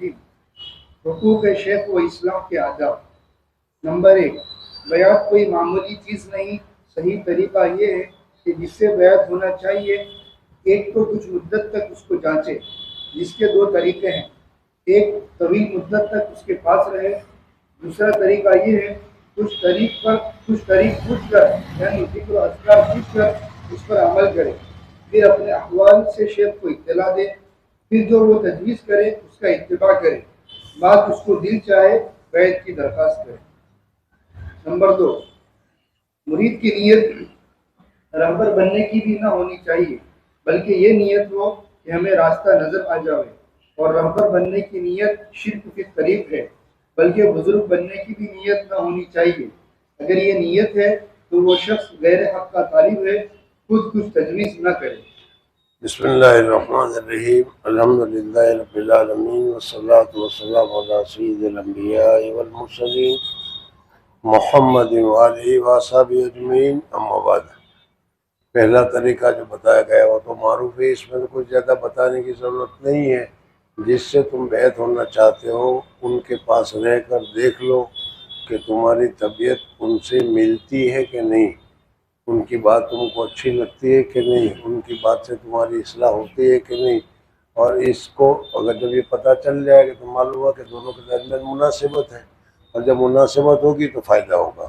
الرحیم۔ حقوق شیخ و اسلام کے آداب۔ نمبر 1، بیعت کوئی معمولی چیز نہیں۔ صحیح طریقہ یہ ہے کہ جس سے بیعت ہونا چاہیے، ایک تو کچھ مدت تک اس کو جانچے، جس کے دو طریقے ہیں۔ ایک، طویل مدت تک اس کے پاس رہے۔ دوسرا طریقہ یہ ہے کچھ طریق پوچھ کر، یعنی ذکر و اذکار پوچھ کر اس پر عمل کرے، پھر اپنے احوال سے شیخ کو اطلاع دے، پھر جو وہ تجویز کرے اس کا اتباع کرے، بعد اس کو دل چاہے بیعت کی درخواست کرے۔ نمبر 2، مرید کی نیت رہبر بننے کی بھی نہ ہونی چاہیے، بلکہ یہ نیت ہو کہ ہمیں راستہ نظر آ جائے۔ اور رہبر بننے کی نیت شرک فی طریق ہے، بلکہ بزرگ بننے کی بھی نیت نہ ہونی چاہیے۔ اگر یہ نیت ہے تو وہ شخص غیر حق کا طالب ہے، خود کچھ تجویز نہ کرے۔ بسم اللہ الرحمن الرحیم، الحمدللہ رب العالمین، والصلاة والسلام علی سید الانبیاء والمرسلین محمد وآلہ وصحبہ اجمعین، اما بعد۔ پہلا طریقہ جو بتایا گیا وہ تو معروف ہے، اس میں تو کچھ زیادہ بتانے کی ضرورت نہیں ہے۔ جس سے تم بیعت ہونا چاہتے ہو ان کے پاس رہ کر دیکھ لو کہ تمہاری طبیعت ان سے ملتی ہے کہ نہیں، ان کی بات تم کو اچھی لگتی ہے کہ نہیں، ان کی بات سے تمہاری اصلاح ہوتی ہے کہ نہیں۔ اور اس کو اگر جب یہ پتہ چل جائے کہ تم معلوم ہوا کہ دونوں کے درمیان مناسبت ہے، اور جب مناسبت ہوگی تو فائدہ ہوگا۔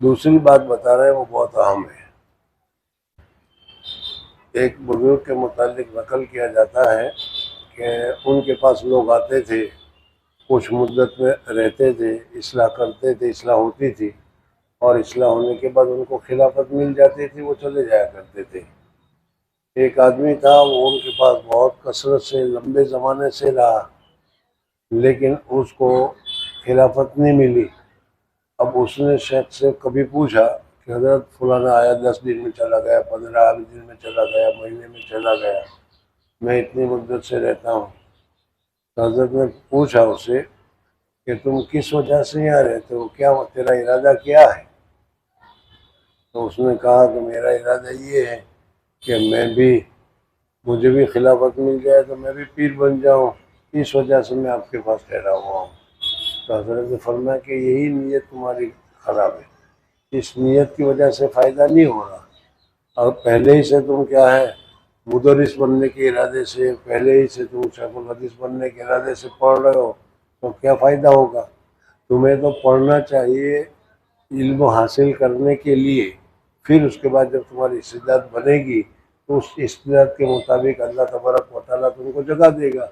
دوسری بات بتا رہے ہیں وہ بہت اہم ہے۔ ایک بزرگ کے متعلق نقل کیا جاتا ہے کہ ان کے پاس لوگ آتے تھے، کچھ مدت میں رہتے تھے، اصلاح کرتے تھے، اصلاح ہوتی تھی، اور اصلاح ہونے کے بعد ان کو خلافت مل جاتی تھی، وہ چلے جایا کرتے تھے۔ ایک آدمی تھا، وہ ان کے پاس بہت کثرت سے لمبے زمانے سے رہا، لیکن اس کو خلافت نہیں ملی۔ اب اس نے شیخ سے کبھی پوچھا کہ حضرت فلانا آیا، 10 دن میں چلا گیا، 15 دن میں چلا گیا، مہینے میں چلا گیا، میں اتنی مدت سے رہتا ہوں۔ تو حضرت نے پوچھا اس سے کہ تم کس وجہ سے یہاں رہتے ہو، کیا تیرا ارادہ کیا ہے؟ تو اس نے کہا کہ میرا ارادہ یہ ہے کہ مجھے بھی خلافت مل جائے تو میں بھی پیر بن جاؤں، اس وجہ سے میں آپ کے پاس ٹھہرا ہوا ہوں۔ تو حضرت نے فرمایا کہ یہی نیت تمہاری خراب ہے، اس نیت کی وجہ سے فائدہ نہیں ہو رہا۔ اور پہلے ہی سے تم کیا ہے، مدرس بننے کے ارادے سے، پہلے ہی سے تم شیخ الحدیث بننے کے ارادے سے پڑھ رہے ہو، تو کیا فائدہ ہوگا؟ تمہیں تو پڑھنا چاہیے علم حاصل کرنے کے لیے، پھر اس کے بعد جب تمہاری استعداد بنے گی تو اس استعداد کے مطابق اللہ تبارک و تعالیٰ تم کو جگہ دے گا۔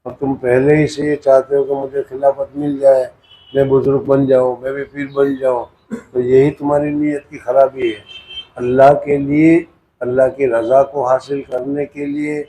اب تم پہلے ہی سے یہ چاہتے ہو کہ مجھے خلافت مل جائے، میں بزرگ بن جاؤں، میں بھی پیر بن جاؤں، تو یہی تمہاری نیت کی خرابی ہے۔ اللہ کے لیے، اللہ کی رضا کو حاصل کرنے کے لیے،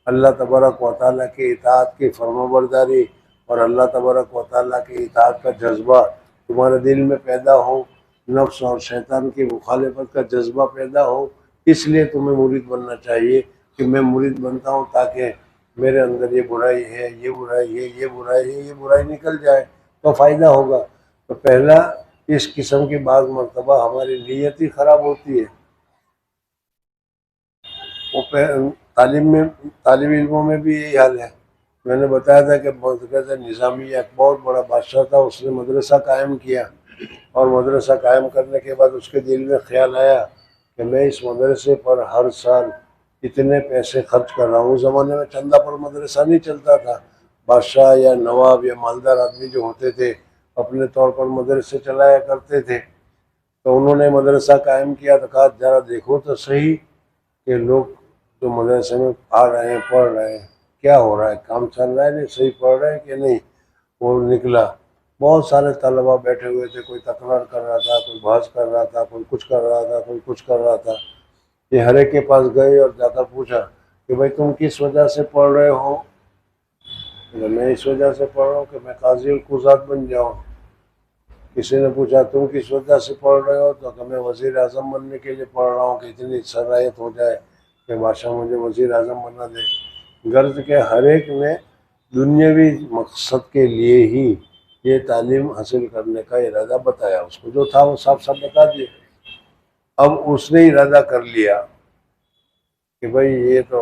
اللہ تبارک و تعالیٰ کے اطاعت کی فرما برداری اور اللہ تبارک و تعالیٰ کے اطاعت کا جذبہ تمہارے دل میں پیدا ہو، نفس اور شیطان کی مخالفت کا جذبہ پیدا ہو، اس لیے تمہیں مرید بننا چاہیے کہ میں مرید بنتا ہوں تاکہ میرے اندر یہ برائی ہے، یہ برائی ہے، یہ برائی ہے، یہ برائی نکل جائے تو فائدہ ہوگا۔ تو پہلا، اس قسم کی بعض مرتبہ ہماری نیت ہی خراب ہوتی ہے۔ وہ طالب علموں میں بھی یہی حال ہے۔ میں نے بتایا تھا کہ نظامیہ ایک بہت بڑا بادشاہ تھا، اس نے مدرسہ قائم کیا، اور مدرسہ قائم کرنے کے بعد اس کے دل میں خیال آیا کہ میں اس مدرسے پر ہر سال اتنے پیسے خرچ کر رہا ہوں۔ اس زمانے میں چندہ پر مدرسہ نہیں چلتا تھا، بادشاہ یا نواب یا مالدار آدمی جو ہوتے تھے اپنے طور پر مدرسے چلایا کرتے تھے۔ تو انہوں نے مدرسہ قائم کیا تو کہا ذرا دیکھو تو صحیح کہ لوگ جو مدرسے میں آ رہے ہیں، پڑھ رہے ہیں، کیا ہو رہا ہے، کام چل رہا ہے، نہیں صحیح پڑھ رہے ہیں کہ نہیں۔ وہ نکلا، بہت سارے طلبہ بیٹھے ہوئے تھے، کوئی تکرار کر رہا تھا، کوئی بحث کر رہا تھا، کوئی کچھ کر رہا تھا، کوئی کچھ کر رہا تھا۔ یہ ہر ایک کے پاس گئے اور جا کر پوچھا کہ بھائی تم کس وجہ سے پڑھ رہے ہو؟ میں اس وجہ سے پڑھ رہا ہوں کہ میں قاضی القضات بن جاؤں۔ کسی نے پوچھا تم کس وجہ سے پڑھ رہے ہو؟ تو کہ میں وزیر اعظم بننے کے لیے پڑھ رہا ہوں کہ اتنی صلاحیت ہو جائے کہ بادشاہ مجھے وزیر اعظم بنا دے۔ غرض کہ ہر ایک نے دنیاوی مقصد کے لیے ہی یہ تعلیم حاصل کرنے کا ارادہ بتایا، اس کو جو تھا وہ صاف صاف بتا دیا۔ اب اس نے ارادہ کر لیا کہ بھائی یہ تو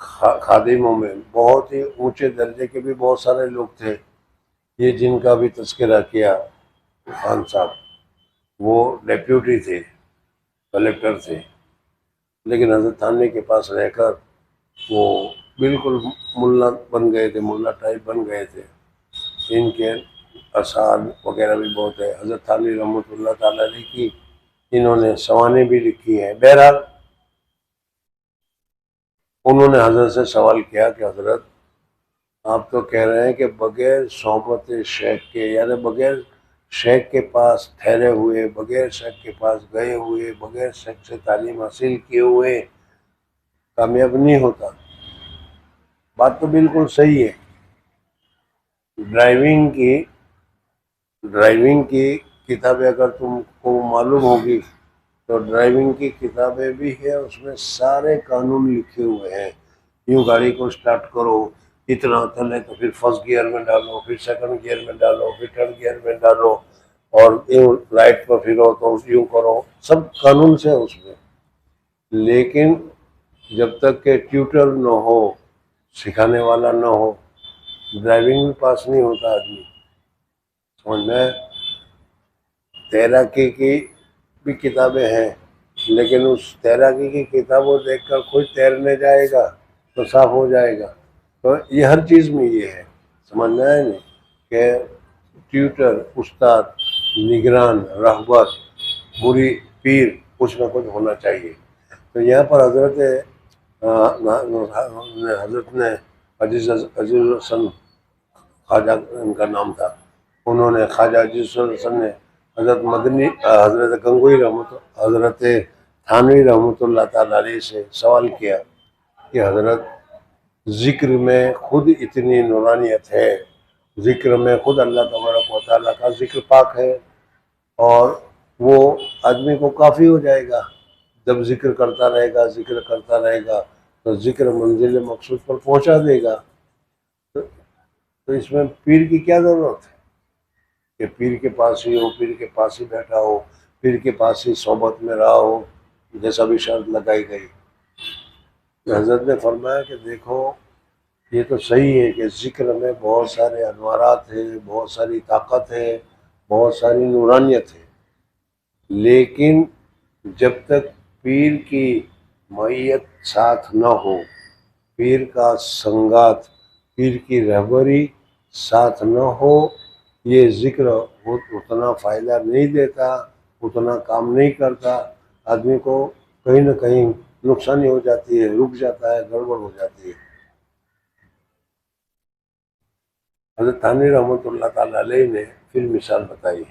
خادموں میں بہت ہی اونچے درجے کے بھی بہت سارے لوگ تھے. یہ جن کا بھی تذکرہ کیا خان صاحب، وہ ڈیپیوٹی تھے، کلیکٹر تھے، لیکن حضرت تھانوی کے پاس رہ کر وہ بالکل ملا بن گئے تھے، ملا ٹائپ بن گئے تھے. ان کے اشعار وغیرہ بھی بہت ہے. حضرت تھانوی رحمۃ اللہ تعالی علیہ کی انہوں نے سوانح بھی لکھی ہیں. بہرحال انہوں نے حضرت سے سوال کیا کہ حضرت آپ تو کہہ رہے ہیں کہ بغیر صحبت شیخ کے، یعنی بغیر شیخ کے پاس ٹھہرے ہوئے، بغیر شیخ کے پاس گئے ہوئے، بغیر شیخ سے تعلیم حاصل کیے ہوئے کامیاب نہیں ہوتا. بات تو بالکل صحیح ہے. ڈرائیونگ کی کتابیں اگر تم کو معلوم ہوگی تو ڈرائیونگ کی کتابیں بھی ہیں، اس میں سارے قانون لکھے ہوئے ہیں. یوں گاڑی کو سٹارٹ کرو، اتنا چلے تو پھر فرسٹ گیئر میں ڈالو، پھر سیکنڈ گیئر میں ڈالو، پھر تھرڈ گیئر میں ڈالو، اور یوں رائٹ پر پھرو تو یوں کرو. سب قانون سے اس میں. لیکن جب تک کہ ٹیوٹر نہ ہو، سکھانے والا نہ ہو، ڈرائیونگ بھی پاس نہیں ہوتا آدمی. سمجھ میں. تیراکی کی بھی کتابیں ہیں، لیکن اس تیراکی کی کتابوں دیکھ کر کوئی تیرنے جائے گا تو صاف ہو جائے گا. تو یہ ہر چیز میں یہ ہے. سمجھ میں آئے نہیں کہ ٹیوٹر، استاد، نگران، رہبر، بری پیر، کچھ نہ کچھ ہونا چاہیے. تو یہاں پر حضرت نے عزیز الحسن خواجہ ان کا نام تھا، انہوں نے خواجہ عزیز الحسن نے حضرت گنگوئی حضرت تھانوی رحمۃ اللہ تعالی علیہ سے سوال کیا کہ حضرت ذکر میں خود اتنی نورانیت ہے، ذکر میں خود اللہ تبارک و تعالیٰ کا ذکر پاک ہے، اور وہ آدمی کو کافی ہو جائے گا. جب ذکر کرتا رہے گا، ذکر کرتا رہے گا تو ذکر منزل مقصود پر پہنچا دے گا. تو اس میں پیر کی کیا ضرورت ہے کہ پیر کے پاس ہی ہو، پیر کے پاس ہی بیٹھا ہو، پیر کے پاس ہی صحبت میں رہا ہو، جیسا بھی شرط لگائی گئی. حضرت نے فرمایا کہ دیکھو یہ تو صحیح ہے کہ ذکر میں بہت سارے انوارات ہیں، بہت ساری طاقت ہے، بہت ساری نورانیت ہے، لیکن جب تک پیر کی معیت ساتھ نہ ہو، پیر کا سنگات، پیر کی رہبری ساتھ نہ ہو، یہ ذکر اتنا فائدہ نہیں دیتا، اتنا کام نہیں کرتا. آدمی کو کہیں نہ کہیں نقصانی ہو جاتی ہے، رک جاتا ہے، گڑبڑ ہو جاتی ہے. حضرت تھانوی رحمۃ اللہ تعالیٰ علیہ نے پھر مثال بتائی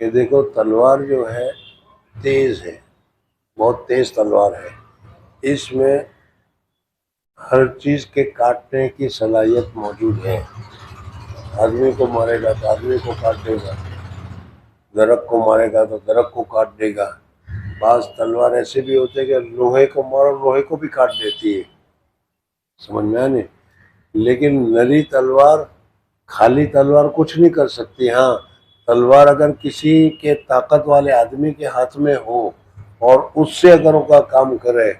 کہ دیکھو تلوار جو ہے تیز ہے، بہت تیز تلوار ہے، اس میں ہر چیز کے کاٹنے کی صلاحیت موجود ہے. آدمی کو مارے گا تو آدمی کو کاٹ دے گا، درخت کو مارے گا تو درخت کو کاٹ دے گا. بعض تلوار ایسے بھی ہوتے کہ لوہے کو مارو لوہے کو بھی کاٹ دیتی ہے. سمجھ میں آنے. لیکن نری تلوار، خالی تلوار کچھ نہیں کر سکتی. ہاں تلوار اگر کسی کے طاقت والے آدمی کے ہاتھ میں ہو اور اس سے اگر وہ کا کام کرے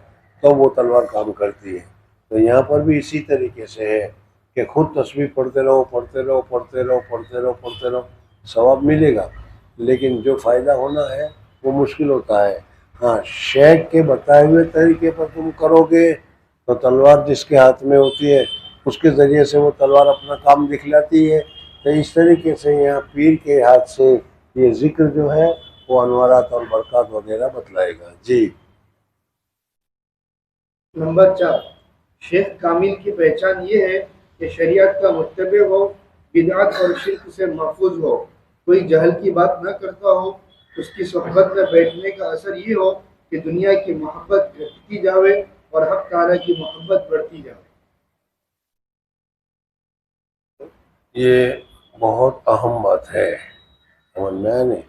تو وہ تلوار کام کرتی ہے. تو یہاں پر بھی اسی طریقے سے ہے کہ خود تسبیح پڑھتے رہو، پڑھتے رہو، پڑھتے رہو، پڑھتے رہو، پڑھتے رہو، ثواب ملے گا، لیکن جو فائدہ ہونا ہے وہ مشکل ہوتا ہے. ہاں شیخ کے بتائے ہوئے طریقے پر تم کرو گے تو تلوار جس کے ہاتھ میں ہوتی ہے اس کے ذریعے سے وہ تلوار اپنا کام دکھلاتی ہے. تو اس طریقے سے یہاں پیر کے ہاتھ سے یہ ذکر جو ہے وہ انوارات اور برکات وغیرہ بتلائے گا. جی. نمبر 4، شیخ کامل کی پہچان یہ ہے کہ شریعت کا متبع ہو، بدعت اور شرک سے محفوظ ہو، کوئی جہل کی بات نہ کرتا ہو، اس کی صحبت میں بیٹھنے کا اثر یہ ہو کہ دنیا کی محبت گھٹتی جاوے اور حق تعالیٰ کی محبت بڑھتی جاوے. یہ بہت اہم بات ہے، سمجھ میں آنے.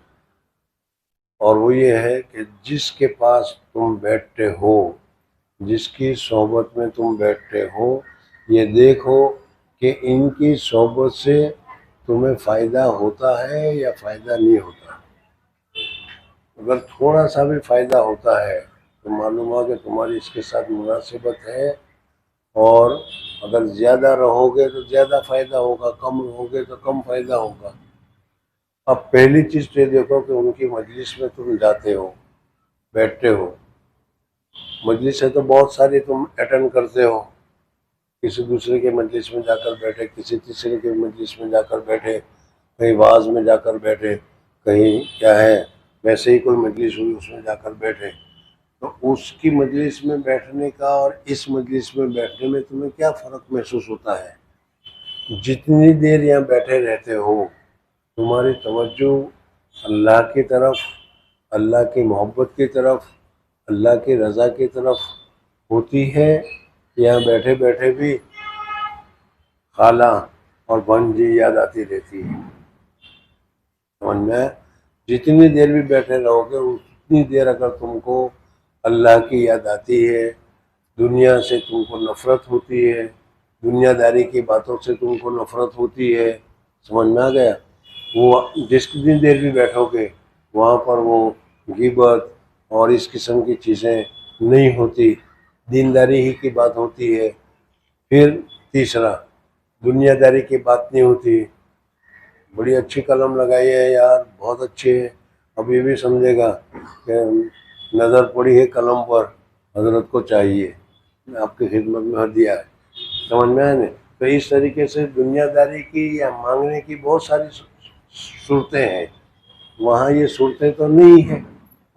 اور وہ یہ ہے کہ جس کے پاس تم بیٹھتے ہو، جس کی صحبت میں تم بیٹھتے ہو، یہ دیکھو کہ ان کی صحبت سے تمہیں فائدہ ہوتا ہے یا فائدہ نہیں ہوتا. اگر تھوڑا سا بھی فائدہ ہوتا ہے تو معلوم ہوا کہ تمہاری اس کے ساتھ مناسبت ہے اور اگر زیادہ رہو گے تو زیادہ فائدہ ہوگا، کم رہو گے تو کم فائدہ ہوگا۔ اب پہلی چیز تو یہ دیکھو کہ ان کی مجلس میں تم جاتے ہو، بیٹھتے ہو، مجلس ہے تو بہت ساری تم اٹینڈ کرتے ہو، کسی دوسرے کے مجلس میں جا کر بیٹھے، کسی تیسرے کے مجلس میں جا کر بیٹھے، کہیں واعظ میں جا کر بیٹھے، کہیں کیا ہے ویسے ہی کوئی مجلس ہوئی اس میں جا کر بیٹھے، تو اس کی مجلس میں بیٹھنے کا اور اس مجلس میں بیٹھنے میں تمہیں کیا فرق محسوس ہوتا ہے؟ جتنی دیر یہاں بیٹھے رہتے ہو تمہاری توجہ اللہ کی طرف، اللہ کی محبت کی طرف، اللہ کی رضا کی طرف ہوتی ہے، یہاں بیٹھے بیٹھے بھی خالہ اور بھنجی یاد آتی رہتی ہے؟ سمجھ میں؟ جتنی دیر بھی بیٹھے رہو گے اتنی دیر اگر تم کو اللہ کی یاد آتی ہے، دنیا سے تم کو نفرت ہوتی ہے، دنیا داری کی باتوں سے تم کو نفرت ہوتی ہے، سمجھ میں آ گیا؟ وہ جس کتنی دیر بھی بیٹھو گے وہاں پر وہ غیبت اور اس قسم کی چیزیں نہیں ہوتی، دینداری ہی کی بات ہوتی ہے۔ پھر تیسرا، دنیا داری کی بات نہیں ہوتی۔ بڑی اچھی قلم لگائی ہے یار، بہت اچھی ہے، اب یہ بھی سمجھے گا کہ نظر پڑی ہے قلم پر، حضرت کو چاہیے، آپ کی خدمت میں دیا ہے، سمجھ میں آئے نا؟ تو اس طریقے سے دنیا داری کی یا مانگنے کی بہت ساری صورتیں ہیں، وہاں یہ صورتیں تو نہیں ہیں۔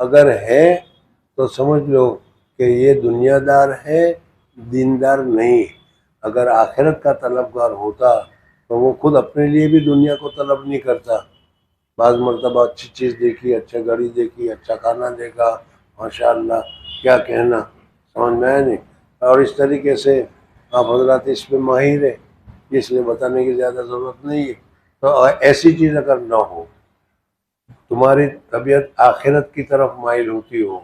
اگر ہے تو سمجھ لو کہ یہ دنیا دار ہے، دیندار نہیں۔ اگر آخرت کا طلبگار ہوتا تو وہ خود اپنے لیے بھی دنیا کو طلب نہیں کرتا۔ بعض مرتبہ اچھی چیز دیکھی، اچھا گھڑی دیکھی، اچھا کھانا دیکھا، ماشاءاللہ کیا کہنا، سمجھ میں آیا نہیں؟ اور اس طریقے سے آپ حضرات اس پہ ماہر ہے، اس لیے بتانے کی زیادہ ضرورت نہیں ہے۔ تو ایسی چیز اگر نہ ہو، تمہاری طبیعت آخرت کی طرف مائل ہوتی ہو،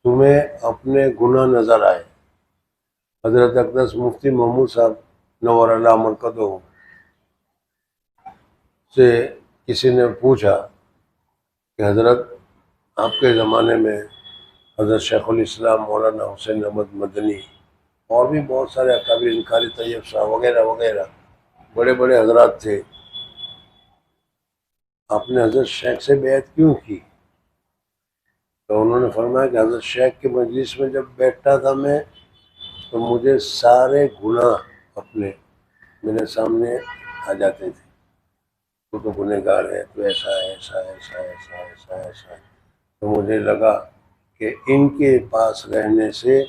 تمہیں اپنے گناہ نظر آئے۔ حضرت اقدس مفتی محمود صاحب نور اللہ مرکزہ سے کسی نے پوچھا کہ حضرت آپ کے زمانے میں حضرت شیخ الاسلام مولانا حسین احمد مدنی اور بھی بہت سارے اکابر، قاری طیب صاحب وغیرہ وغیرہ بڑے بڑے حضرات تھے، آپ نے حضرت شیخ سے بیعت کیوں کی؟ تو انہوں نے فرمایا کہ حضرت شیخ کے مجلس میں جب بیٹھتا تھا میں تو مجھے سارے گناہ اپنے میرے سامنے آ جاتے تھے، تو گنہگار ہے، تو ایسا ہے، ایسا ایسا ایسا ایسا ایسا، تو مجھے لگا کہ ان کے پاس رہنے سے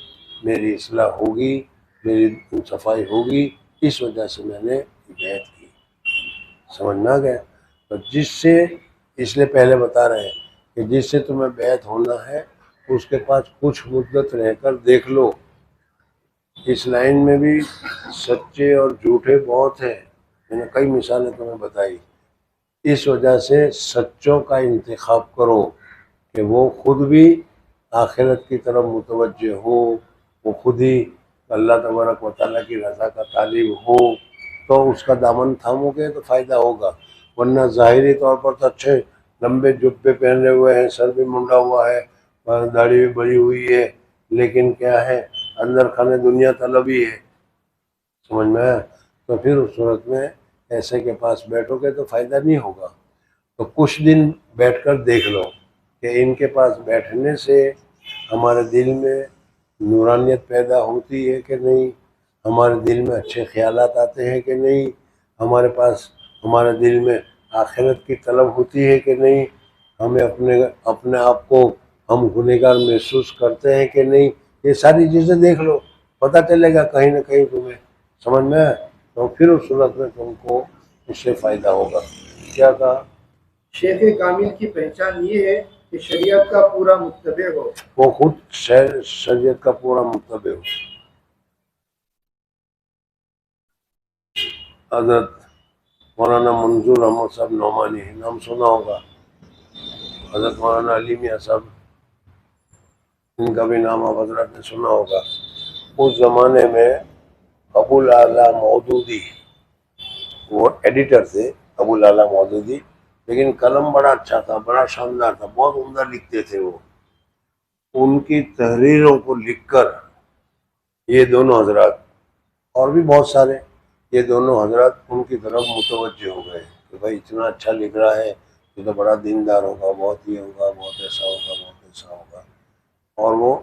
میری اصلاح ہوگی، میری صفائی ہوگی، اس وجہ سے میں نے بیعت کی۔ سمجھ میں آ گیا؟ تو جس سے، اس لیے پہلے بتا رہے ہیں کہ جس سے تمہیں بیعت ہونا ہے اس کے پاس کچھ مدت رہ کر دیکھ لو۔ اس لائن میں بھی سچے اور جھوٹے بہت ہیں، میں نے کئی مثالیں تمہیں بتائی۔ اس وجہ سے سچوں کا انتخاب کرو کہ وہ خود بھی آخرت کی طرف متوجہ ہو، وہ خود ہی اللہ تبارک و تعالیٰ کی رضا کا طالب ہو، تو اس کا دامن تھامو گے تو فائدہ ہوگا۔ ورنہ ظاہری طور پر تو اچھے لمبے جبے پہنے ہوئے ہیں، سر بھی منڈا ہوا ہے، داڑھی بھی بڑھی ہوئی ہے، لیکن کیا ہے اندر کھانے دنیا طلب ہی ہے، سمجھ میں آیا؟ تو پھر اس صورت میں ایسے کے پاس بیٹھو گے تو فائدہ نہیں ہوگا۔ تو کچھ دن بیٹھ کر دیکھ لو کہ ان کے پاس بیٹھنے سے ہمارے دل میں نورانیت پیدا ہوتی ہے کہ نہیں، ہمارے دل میں اچھے خیالات آتے ہیں کہ نہیں، ہمارے پاس ہمارے دل میں آخرت کی طلب ہوتی ہے کہ نہیں، ہمیں اپنے آپ کو ہم گنہگار محسوس کرتے ہیں کہ نہیں، یہ ساری چیزیں دیکھ لو، پتہ چلے گا کہیں نہ کہیں تمہیں، سمجھ میں آئے؟ تو پھر اس صورت میں تم کو اس سے فائدہ ہوگا۔ کیا کہا؟ شیخ کامل کی پہچان یہ ہے کہ شریعت کا پورا متبع ہو، وہ خود شریعت کا پورا متبع ہو۔ حضرت مولانا منظور احمد صاحب نعمانی نام سنا ہوگا، حضرت مولانا علی میاں صاحب، ان کا بھی نام آپ حضرات نے سنا ہوگا۔ اس زمانے میں ابو الاعلیٰ مودودی، وہ ایڈیٹر تھے ابو الاعلیٰ مودودی، لیکن قلم بڑا اچھا تھا، بڑا شاندار تھا، بہت عمدہ لکھتے تھے وہ۔ ان کی تحریروں کو لکھ کر یہ دونوں حضرات اور بھی بہت سارے. یہ دونوں حضرات ان کی طرف متوجہ ہو گئے کہ بھائی اتنا اچھا لکھ رہا ہے یہ تو بڑا دیندار ہوگا، بہت یہ ہوگا، بہت ایسا ہوگا، بہت ایسا ہوگا. اور وہ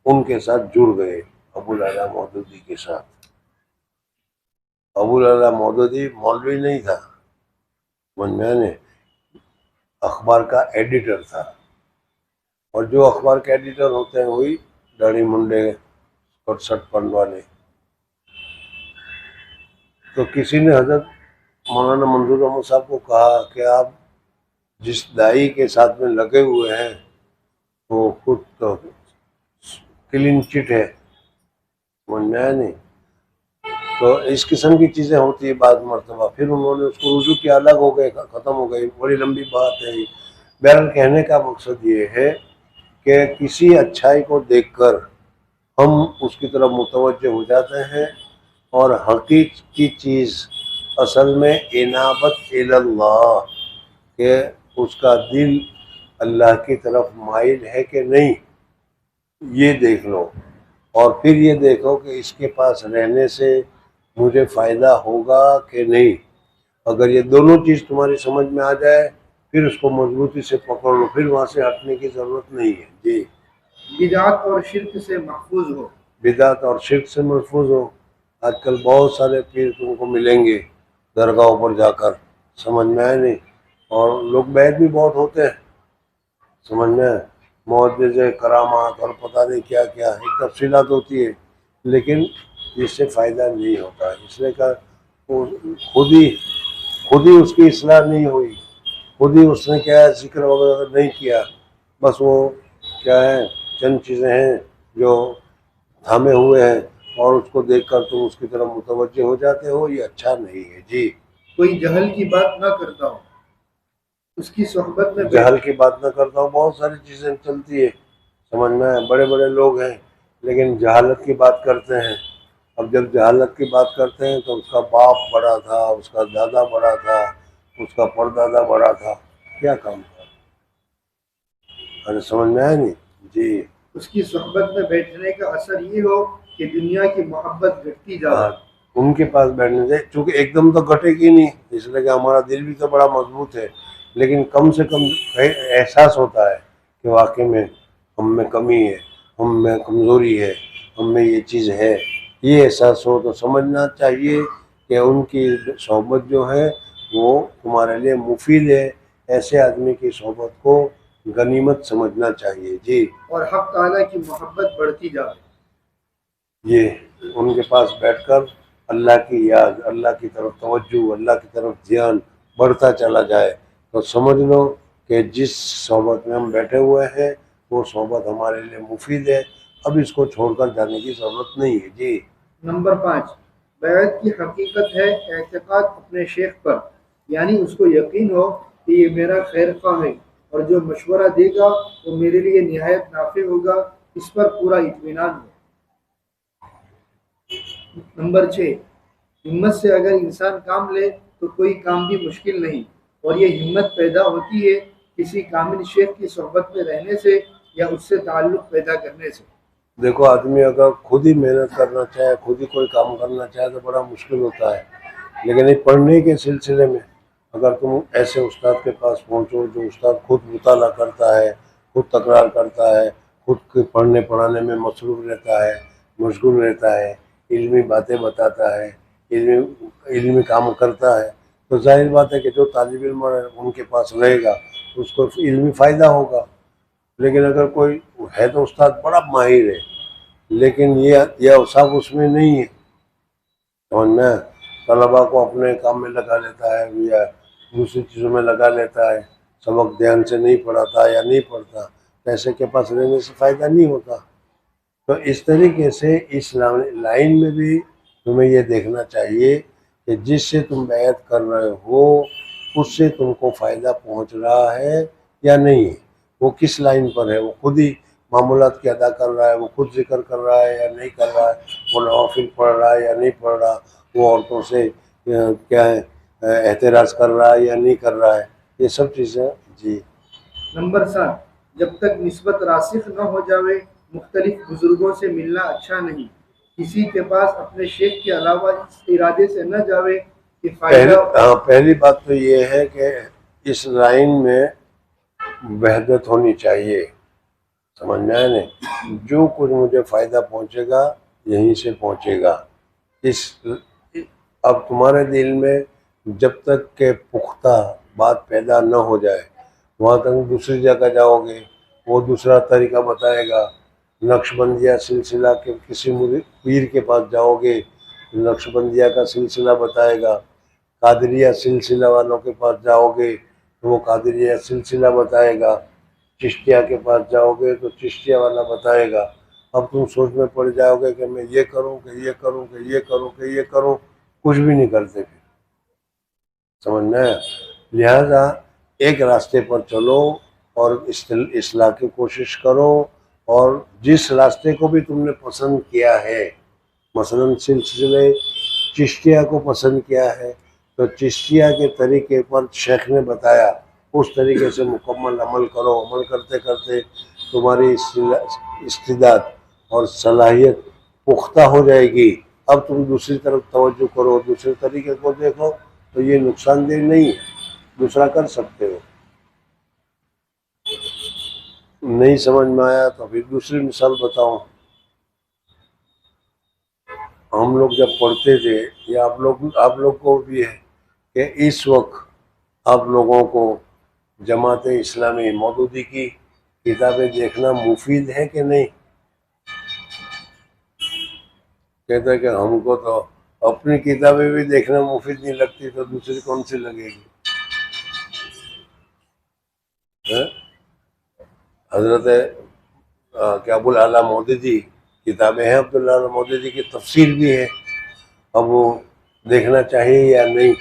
ان کے ساتھ جڑ گئے، ابو العلا مودودی کے ساتھ. ابو العلا مودودی مولوی نہیں تھا، سمجھ میں نے، اخبار کا ایڈیٹر تھا. اور جو اخبار کے ایڈیٹر ہوتے ہیں وہی داڑھی منڈے کٹ شٹ پن والے. تو کسی نے حضرت مولانا منظور احمد صاحب کو کہا کہ آپ جس دائی کے ساتھ میں لگے ہوئے ہیں وہ خود تو کلین چٹ ہے، سمجھ میں آیا نہیں. تو اس قسم کی چیزیں ہوتی ہے بعض مرتبہ. پھر انہوں نے اس کو رجوع کیا، الگ ہو گئے، ختم ہو گئی، بڑی لمبی بات ہے. بہرحال کہنے کا مقصد یہ ہے کہ کسی اچھائی کو دیکھ کر ہم اس کی طرف متوجہ ہو جاتے ہیں، اور حقیقی چیز اصل میں انابت اللہ، کہ اس کا دل اللہ کی طرف مائل ہے کہ نہیں، یہ دیکھ لو. اور پھر یہ دیکھو کہ اس کے پاس رہنے سے مجھے فائدہ ہوگا کہ نہیں. اگر یہ دونوں چیز تمہاری سمجھ میں آ جائے پھر اس کو مضبوطی سے پکڑ لو، پھر وہاں سے ہٹنے کی ضرورت نہیں ہے. جی. بدعات اور شرک سے محفوظ ہو. بدعت اور شرک سے محفوظ ہو. آج کل بہت سارے پیر تم کو ملیں گے درگاہوں پر جا کر، سمجھ میں آئے نہیں. اور لوگ بیت بھی بہت ہوتے ہیں، سمجھ میں آئے، معجزے، کرامات اور پتہ نہیں کیا کیا ایک تفصیلات ہوتی ہے، لیکن اس سے فائدہ نہیں ہوتا. اس لیے کہ خود ہی اس کی اصلاح نہیں ہوئی، خود ہی اس نے کیا ہے ذکر وغیرہ نہیں کیا، بس وہ کیا ہے چند چیزیں ہیں جو تھامے ہوئے ہیں، اور اس کو دیکھ کر تم اس کی طرف متوجہ ہو جاتے ہو. یہ اچھا نہیں ہے. جی. کوئی جہل کی بات نہ کرتا ہو، اس کی صحبت میں جہل کی بات نہ کرتا ہوں. بہت ساری چیزیں چلتی ہے، سمجھ میں آئے، بڑے بڑے لوگ ہیں لیکن جہالت کی بات کرتے ہیں. اب جب جہالت کی بات کرتے ہیں تو اس کا باپ بڑا تھا، اس کا دادا بڑا تھا، اس کا پردادا بڑا تھا، کیا کام تھا؟ ارے سمجھ میں آیا نہیں. جی. اس کی صحبت میں بیٹھنے کا اثر یہ ہو کہ دنیا کی محبت گھٹتی جائے. ان کے پاس بیٹھنے سے چونکہ ایک دم تو گھٹے گی نہیں، اس لیے کہ ہمارا دل بھی تو بڑا مضبوط ہے، لیکن کم سے کم احساس ہوتا ہے کہ واقعی میں ہم میں کمی ہے، ہم میں کمزوری ہے، ہم میں یہ چیز ہے. یہ احساس ہو تو سمجھنا چاہیے کہ ان کی صحبت جو ہے وہ تمہارے لیے مفید ہے. ایسے آدمی کی صحبت کو غنیمت سمجھنا چاہیے. جی. اور حق تعالیٰ کی محبت بڑھتی جائے. یہ ان کے پاس بیٹھ کر اللہ کی یاد، اللہ کی طرف توجہ، اللہ کی طرف دھیان بڑھتا چلا جائے تو سمجھ لو کہ جس صحبت میں ہم بیٹھے ہوئے ہیں وہ صحبت ہمارے لیے مفید ہے. اب اس کو چھوڑ کر جانے کی ضرورت نہیں ہے. جی. نمبر 5، بیعت کی حقیقت ہے اعتقاد اپنے شیخ پر، یعنی اس کو یقین ہو کہ یہ میرا خیر خواہ ہے اور جو مشورہ دے گا وہ میرے لیے نہایت نافع ہوگا، اس پر پورا اطمینان ہو. نمبر 6، ہمت سے اگر انسان کام لے تو کوئی کام بھی مشکل نہیں، اور یہ ہمت پیدا ہوتی ہے کسی کامل شیخ کی صحبت میں رہنے سے یا اس سے تعلق پیدا کرنے سے. دیکھو آدمی اگر خود ہی محنت کرنا چاہے، خود ہی کوئی کام کرنا چاہے تو بڑا مشکل ہوتا ہے، لیکن ایک پڑھنے کے سلسلے میں اگر تم ایسے استاد کے پاس پہنچو جو استاد خود مطالعہ کرتا ہے، خود تکرار کرتا ہے، خود پڑھنے پڑھانے میں مصروف رہتا ہے، مشغول رہتا ہے، علمی باتیں بتاتا ہے، علمی کام کرتا ہے، تو ظاہر بات ہے کہ جو طالب علم ان کے پاس رہے گا اس کو علمی فائدہ ہوگا. لیکن اگر کوئی ہے تو استاد بڑا ماہر ہے لیکن یہ اوصاف اس میں نہیں ہے، سمجھ میں طلبا کو اپنے کام میں لگا لیتا ہے یا دوسری چیزوں میں لگا لیتا ہے، سبق دھیان سے نہیں پڑھاتا یا نہیں پڑھتا، پیسے کے پاس رہنے سے فائدہ نہیں ہوتا. تو اس طریقے سے اس لائن میں بھی تمہیں یہ دیکھنا چاہیے کہ جس سے تم بیعت کر رہے ہو اس سے تم کو فائدہ پہنچ رہا ہے یا نہیں ہے، وہ کس لائن پر ہے، وہ خود ہی معمولات کی ادا کر رہا ہے، وہ خود ذکر کر رہا ہے یا نہیں کر رہا ہے، وہ نوافل پڑھ رہا ہے یا نہیں پڑھ رہا، وہ عورتوں سے کیا ہے احتراز کر رہا ہے یا نہیں کر رہا ہے، یہ سب چیزیں. جی. نمبر 7، جب تک نسبت راسخ نہ ہو جاوے مختلف بزرگوں سے ملنا اچھا نہیں، کسی کے پاس اپنے شیخ کے علاوہ اس ارادے سے نہ جاوے کہ فائدہ پہلی بات تو یہ ہے کہ اس لائن میں وحدت ہونی چاہیے، سمجھ میں آئے نہیں؟ جو کچھ مجھے فائدہ پہنچے گا یہیں سے پہنچے گا۔ اس اب تمہارے دل میں جب تک کہ پختہ بات پیدا نہ ہو جائے وہاں تک دوسری جگہ جاؤ گے، وہ دوسرا طریقہ بتائے گا۔ نقش بندیہ سلسلہ کے کسی پیر کے پاس جاؤ گے، نقش بندیہ کا سلسلہ بتائے گا۔ قادریہ سلسلہ والوں کے پاس جاؤ گے تو وہ قادریہ سلسلہ بتائے گا۔ چشتیہ کے پاس جاؤ گے تو چشتیہ والا بتائے گا۔ اب تم سوچ میں پڑ جاؤ گے کہ میں یہ کروں کہ یہ کروں کہ یہ کروں کہ یہ کروں، کچھ بھی نہیں کرتے پھر، سمجھ میں آیا؟ لہذا ایک راستے پر چلو اور اصلاح کی کوشش کرو، اور جس راستے کو بھی تم نے پسند کیا ہے، مثلا سلسلے چشتیہ کو پسند کیا ہے تو چشتیہ کے طریقے پر شیخ نے بتایا اس طریقے سے مکمل عمل کرو۔ عمل کرتے کرتے تمہاری استعداد اور صلاحیت پختہ ہو جائے گی۔ اب تم دوسری طرف توجہ کرو، دوسرے طریقے کو دیکھو، تو یہ نقصان دہ نہیں ہے، دوسرا کر سکتے ہو۔ نہیں سمجھ میں آیا تو پھر دوسری مثال بتاؤں۔ ہم لوگ جب پڑھتے تھے، یا آپ لوگ کو بھی ہے کہ اس وقت آپ لوگوں کو جماعت اسلامی مودودی کی کتابیں دیکھنا مفید ہے کہ نہیں؟ کہتا ہے کہ ہم کو تو اپنی کتابیں بھی دیکھنا مفید نہیں لگتی تو دوسری کون سی لگے گی؟ حضرت کیا ابوالعلا مودودی کتابیں ہیں، عبداللہ مودودی کی تفسیر بھی ہے، اب وہ دیکھنا چاہیے یا نہیں؟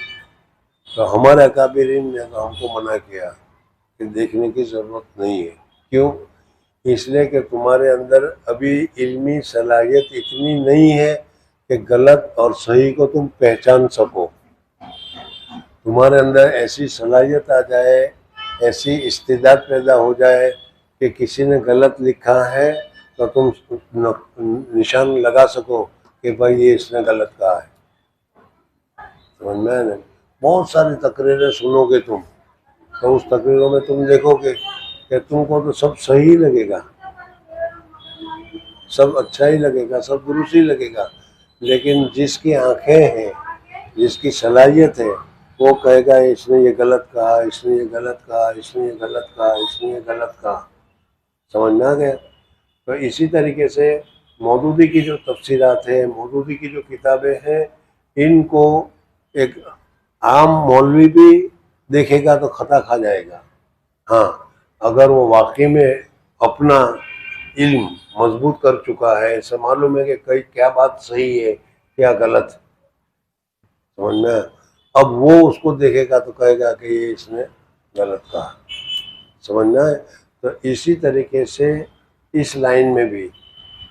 تو ہمارے اکابرین نے تو ہم کو منع کیا کہ دیکھنے کی ضرورت نہیں ہے۔ کیوں؟ اس لیے کہ تمہارے اندر ابھی علمی صلاحیت اتنی نہیں ہے کہ غلط اور صحیح کو تم پہچان سکو۔ تمہارے اندر ایسی صلاحیت آ جائے، ایسی استعداد پیدا ہو جائے کہ کسی نے غلط لکھا ہے تو تم نشان لگا سکو کہ بھائی یہ اس نے غلط کہا ہے، سمجھ میں آیا؟ بہت ساری تقریریں سنو گے تم تو اس تقریروں میں تم دیکھو گے کہ تم کو تو سب صحیح لگے گا، سب اچھا ہی لگے گا، سب درست ہی لگے گا، لیکن جس کی آنکھیں ہیں، جس کی صلاحیت ہے، وہ کہے گا اس نے یہ غلط کہا، اس نے یہ غلط کہا، اس نے یہ غلط کہا، اس نے یہ غلط کہا، سمجھ میں آ گیا؟ تو اسی طریقے سے مودودی کی جو تفسیرات ہیں، مودودی کی جو کتابیں ہیں، ان کو ایک عام مولوی بھی دیکھے گا تو خطا کھا جائے گا۔ ہاں، اگر وہ واقعی میں اپنا علم مضبوط کر چکا ہے، اسے معلوم ہے کہ کیا بات صحیح ہے کیا غلط، سمجھ میں؟ اب وہ اس کو دیکھے گا تو کہے گا کہ یہ اس نے غلط کہا، سمجھ میں آئے؟ تو اسی طریقے سے اس لائن میں بھی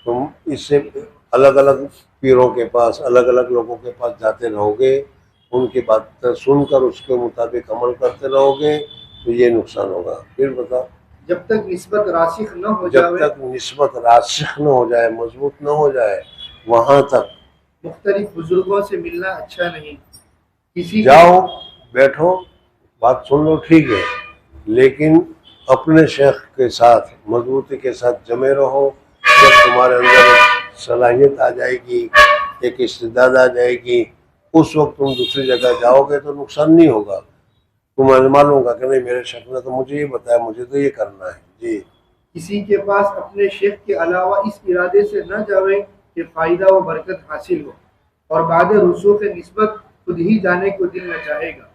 تم اس سے الگ الگ پیروں کے پاس، الگ الگ لوگوں کے پاس جاتے رہو گے، ان کی بات سن کر اس کے مطابق عمل کرتے رہو گے تو یہ نقصان ہوگا۔ پھر بتاؤ۔ جب تک نسبت راسخ نہ ہو جب جائے، تک نسبت راسخ نہ ہو جائے، مضبوط نہ ہو جائے، وہاں تک مختلف بزرگوں سے ملنا اچھا نہیں۔ کسی جاؤ، بیٹھو، بات سن لو، ٹھیک ہے، لیکن اپنے شیخ کے ساتھ مضبوطی کے ساتھ جمے رہو۔ جب تمہارے اندر صلاحیت آ جائے گی، ایک استعداد آ جائے گی، اس وقت تم دوسری جگہ جاؤ گے تو نقصان نہیں ہوگا، تمہیں معلوم ہوگا کہ نہیں میرے شیخ نے تو مجھے یہ بتایا، مجھے تو یہ کرنا ہے۔ جی، کسی کے پاس اپنے شیخ کے علاوہ اس ارادے سے نہ جاوے کہ فائدہ و برکت حاصل ہو، اور بعد رسوخ نسبت خود ہی جانے کو دل نہ چاہے گا۔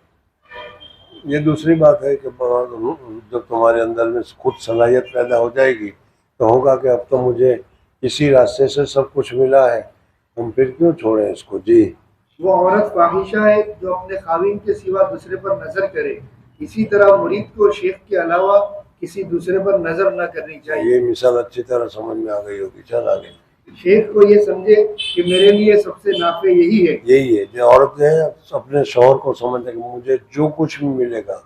یہ دوسری بات ہے کہ جب تمہارے اندر میں خود صلاحیت پیدا ہو جائے گی تو ہوگا کہ اب تو مجھے اسی راستے سے سب کچھ ملا ہے، ہم پھر کیوں چھوڑیں اس کو؟ جی، وہ عورت فاحشہ ہے جو اپنے خاوند کے سوا دوسرے پر نظر کرے، اسی طرح مرید کو شیخ کے علاوہ کسی دوسرے پر نظر نہ کرنی چاہیے۔ یہ مثال اچھی طرح سمجھ میں آ گئی ہوگی، چل آ گئی۔ شیخ کو یہ سمجھے کہ میرے لیے سب سے نافع یہی ہے۔ یہی ہے جو عورت ہے اپنے شوہر کو سمجھے کہ مجھے جو کچھ بھی ملے گا،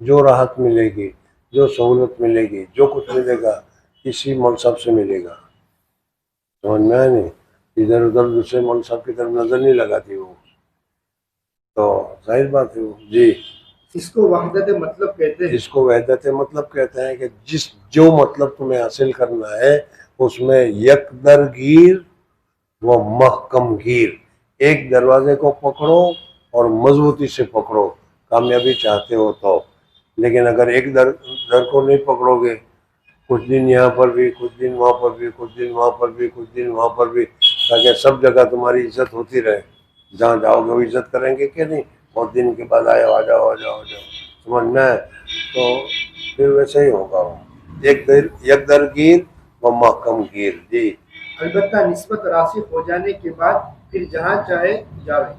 جو راحت ملے گی، جو سہولت ملے گی، جو کچھ ملے گا، اسی منصب سے ملے گا، سمجھ میں آیا نہیں؟ ادھر ادھر دوسرے مول صاحب کی طرف نظر نہیں لگاتی وہ، تو ظاہر بات ہے وہ. جی اس کو وحدت مطلب کہتے ہیں. اس کو وحدت مطلب کہتے ہیں کہ جو مطلب تمہیں حاصل کرنا ہے اس میں یک درگیر و محکم گیر، ایک دروازے کو پکڑو اور مضبوطی سے پکڑو کامیابی چاہتے ہو تو. لیکن اگر ایک در کو نہیں پکڑو گے، کچھ دن یہاں پر بھی، کچھ دن وہاں پر بھی، کچھ دن وہاں پر بھی، کچھ دن وہاں پر بھی، تاکہ سب جگہ تمہاری عزت ہوتی رہے. جہاں جاؤ گے وہ عزت کریں گے کہ نہیں؟ بہت دن کے بعد آئے، آ جاؤ آ جاؤ آ جاؤ، سمجھنا ہے؟ تو پھر ویسے ہی ہوگا وہ، یک درگیر و محکم گیر. جی البتہ نسبت راسخ ہو جانے کے بعد پھر جہاں چاہے جاوے.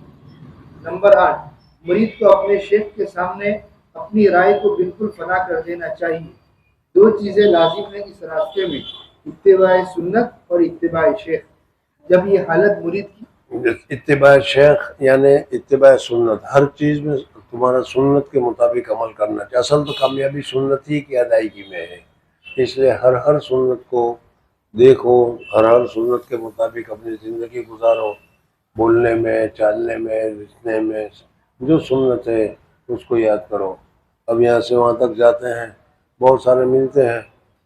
نمبر 8، مرید کو اپنے شیخ کے سامنے اپنی رائے کو بالکل فنا کر دینا چاہیے. دو چیزیں لازم ہیں اس راستے میں، اتباع سنت اور اتباع شیخ. جب یہ حالت مرید کی اتباع شیخ یعنی اتباع سنت، ہر چیز میں تمہارا سنت کے مطابق عمل کرنا چاہیے. اصل تو کامیابی سنت ہی کی ادائیگی میں ہے، اس لیے ہر سنت کو دیکھو، ہر سنت کے مطابق اپنی زندگی گزارو، بولنے میں، چالنے میں، رچنے میں. جو سنت ہے اس کو یاد کرو. اب یہاں سے وہاں تک جاتے ہیں، بہت سارے ملتے ہیں،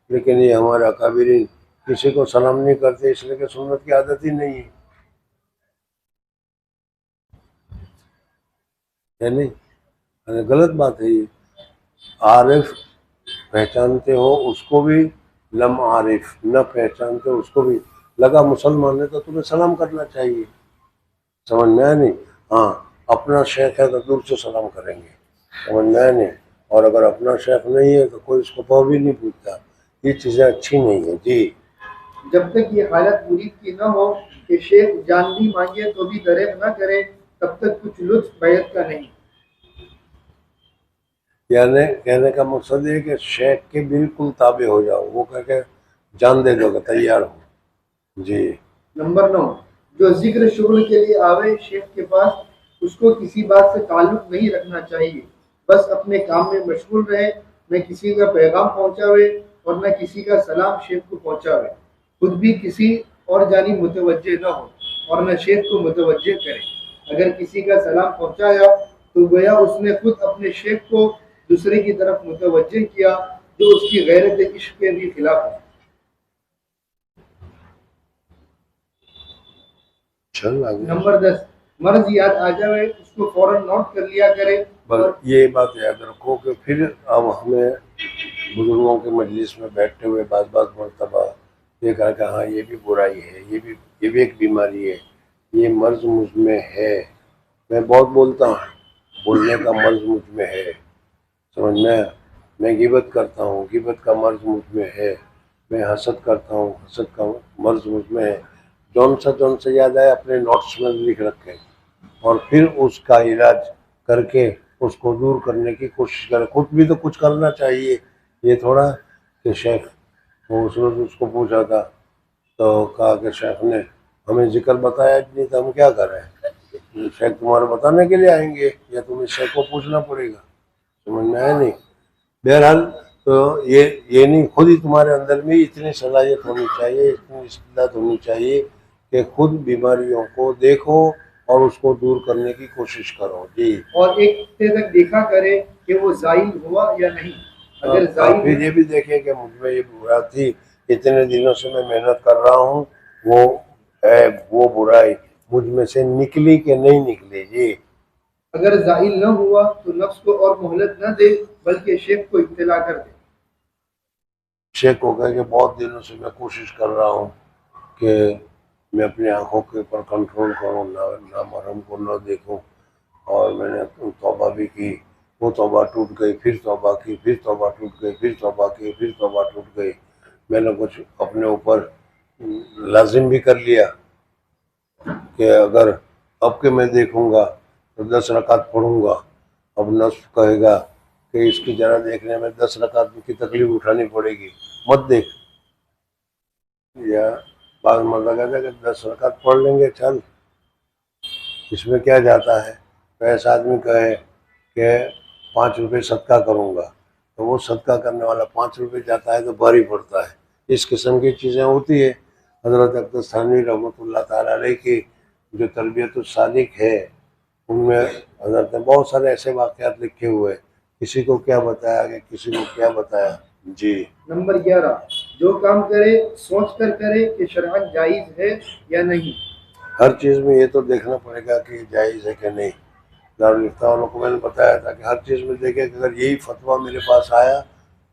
لیکن یہ ہمارے اکابرین کسی کو سلام نہیں کرتے، اس لیے کہ سنت کی عادت ہی نہیں ہے نہیں. غلط بات ہے یہ. عارف پہچانتے ہو اس کو بھی، لم عارف نہ پہچانتے ہو اس کو بھی. لگا مسلمان ہے تو تمہیں سلام کرنا چاہیے، سمجھ میں آیا نہیں؟ ہاں اپنا شیخ ہے تو دور سے سلام کریں گے، سمجھ میں آیا نہیں؟ اور اگر اپنا شیخ نہیں ہے تو کوئی اس کو پاؤ بھی نہیں پوچھتا. یہ چیزیں اچھی نہیں ہیں. جی جب تک یہ حالت مرید کی نہ ہو کہ شیخ جان بھی مانگے تو بھی دریغ نہ کرے، تب تک کچھ لطف بیعت کا نہیں. یعنی کہنے کا مقصد یہ کہ شیخ کے بالکل تابع ہو جاؤ، وہ کہہ کے جان دے دو کہ تیار ہو. جی نمبر 9، جو ذکر شغل کے لیے آوے شیخ کے پاس، اس کو کسی بات سے تعلق نہیں رکھنا چاہیے، بس اپنے کام میں مشغول رہے، نہ کسی کا پیغام پہنچاوے اور نہ کسی کا سلام شیخ کو پہنچاوے، خود بھی کسی اور جانب متوجہ نہ ہو اور نہ شیخ کو متوجہ کرے. اگر کسی کا سلام پہنچایا تو گویا اس نے خود اپنے شیخ کو دوسرے کی طرف متوجہ کیا، جو اس کی غیرت عشق کے بھی خلاف ہے. نمبر 10، مرض یاد آ جائے اس کو فوراً نوٹ کر لیا کرے. بس یہ بات یاد رکھو کہ پھر اب ہمیں بزرگوں کے مجلس میں بیٹھتے ہوئے بعض مرتبہ یہ کہا کہ ہاں یہ بھی برائی ہے، یہ بھی ایک بیماری ہے، یہ مرض مجھ میں ہے. میں بہت بولتا ہوں، بولنے کا مرض مجھ میں ہے، سمجھ میں غیبت کرتا ہوں، غیبت کا مرض مجھ میں ہے. میں حسد کرتا ہوں، حسد کا مرض مجھ میں ہے. جون سے یاد آئے اپنے نوٹس میں لکھ رکھے، اور پھر اس کا علاج کر کے اس کو دور کرنے کی کوشش کرے. خود بھی تو کچھ کرنا چاہیے. یہ تھوڑا کہ شیخ اس روز اس کو پوچھا تھا تو کہا کہ شیخ نے ہمیں ذکر بتایا نہیں تو ہم کیا کر رہے ہیں؟ شیخ تمہارے بتانے کے لیے آئیں گے یا تمہیں شیخ کو پوچھنا پڑے گا؟ سمجھ میں آیا نہیں؟ بہرحال تو یہ نہیں، خود ہی تمہارے اندر میں اتنی صلاحیت ہونی چاہیے، اتنی استعداد ہونی چاہیے کہ خود بیماریوں کو دیکھو اور اس کو دور کرنے کی کوشش کرو. جی اور ایک ہفتے تک دیکھا کرے کہ وہ زائل ہوا یا نہیں. اگر آپ زائل پھر یہ بھی دیکھیں کہ مجھ میں یہ برا تھی، اتنے دنوں سے میں محنت کر رہا ہوں، وہ برائی مجھ میں سے نکلی کہ نہیں نکلی. جی اگر زائل نہ ہوا تو نفس کو اور مہلت نہ دے بلکہ شیخ کو اطلاع کر دے. شیخ کو کہہ کہ بہت دنوں سے میں کوشش کر رہا ہوں کہ میں اپنی آنکھوں کے اوپر کنٹرول کروں، نامحرم کو نہ دیکھوں، اور میں نے توبہ بھی کی، وہ توبہ ٹوٹ گئی، پھر توبہ کی، پھر توبہ ٹوٹ گئی، پھر توبہ کی، پھر توبہ ٹوٹ گئی. میں نے کچھ اپنے اوپر لازم بھی کر لیا کہ اگر اب کے میں دیکھوں گا تو 10 رکعت پڑھوں گا. اب نفس کہے گا کہ اس کی ذرا دیکھنے میں 10 رکعت کی تکلیف اٹھانی پڑے گی، مت دیکھ. یا بعض مرد کہتا ہے کہ 10 رکعت پڑھ لیں گے، چل اس میں کیا جاتا ہے. تو ایسا آدمی کہے کہ 5 روپے صدقہ کروں گا، تو وہ صدقہ کرنے والا 5 روپے جاتا ہے تو بھاری پڑتا ہے. اس قسم کی چیزیں ہوتی ہے. حضرت اقدس ثانوی رحمۃ اللہ تعالیٰ علیہ کی جو تربیت السالک ہے ان میں حضرت نے بہت سارے ایسے واقعات لکھے ہوئے ہیں، کسی کو کیا بتایا کہ کسی کو کیا بتایا. جی. نمبر 11، جو کام کرے سوچ کر کرے کہ شرعاً جائز ہے یا نہیں. ہر چیز میں یہ تو دیکھنا پڑے گا کہ جائز ہے کہ نہیں. دارالفتہ والوں کو میں نے بتایا تھا کہ ہر چیز میں دیکھے کہ اگر یہی فتویٰ میرے پاس آیا،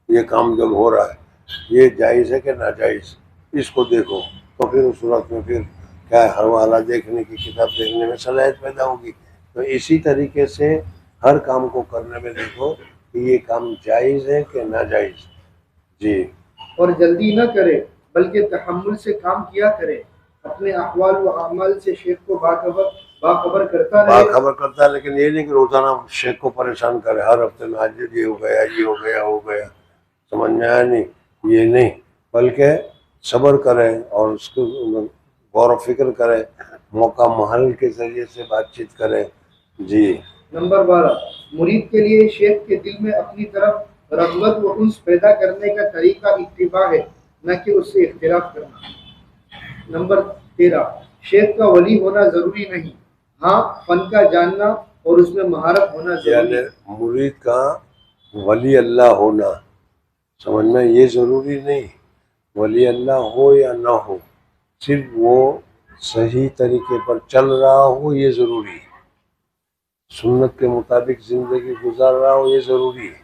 یہ کام جب ہو رہا ہے یہ جائز ہے کہ ناجائز، اس کو دیکھو، تو پھر اس صورت میں پھر کیا ہے، ہر والا دیکھنے کی، کتاب دیکھنے میں صلاحیت پیدا ہوگی. تو اسی طریقے سے ہر کام کو کرنے میں دیکھو کہ یہ کام جائز ہے کہ ناجائز. جی. اور جلدی نہ کرے بلکہ تحمل سے کام کیا کرے، اپنے اقوال و اعمال سے شیخ کو باخبر کرتا رہے. باخبر کرتا ہے، لیکن یہ نہیں کہ روزانہ شیخ کو پریشان کرے، ہر ہفتے میں آج یہ ہو گیا، یہ ہو گیا، ہو گیا. سمجھ میں آیا نہیں؟ یہ نہیں، بلکہ صبر کرے اور اس کو غور و فکر کرے، موقع محل کے ذریعے سے بات چیت کرے. جی. نمبر 12، مرید کے لیے شیخ کے دل میں اپنی طرف رغبت و انس پیدا کرنے کا طریقہ اتباع ہے، نہ کہ اس سے اختلاف کرنا. نمبر 13، شیخ کا ولی ہونا ضروری نہیں، ہاں فن کا جاننا اور اس میں مہارت ہونا ضروری یعنی ہے. مرید کا ولی اللہ ہونا، سمجھنا، یہ ضروری نہیں. ولی اللہ ہو یا نہ ہو، صرف وہ صحیح طریقے پر چل رہا ہو یہ ضروری ہے، سنت کے مطابق زندگی گزار رہا ہو یہ ضروری ہے.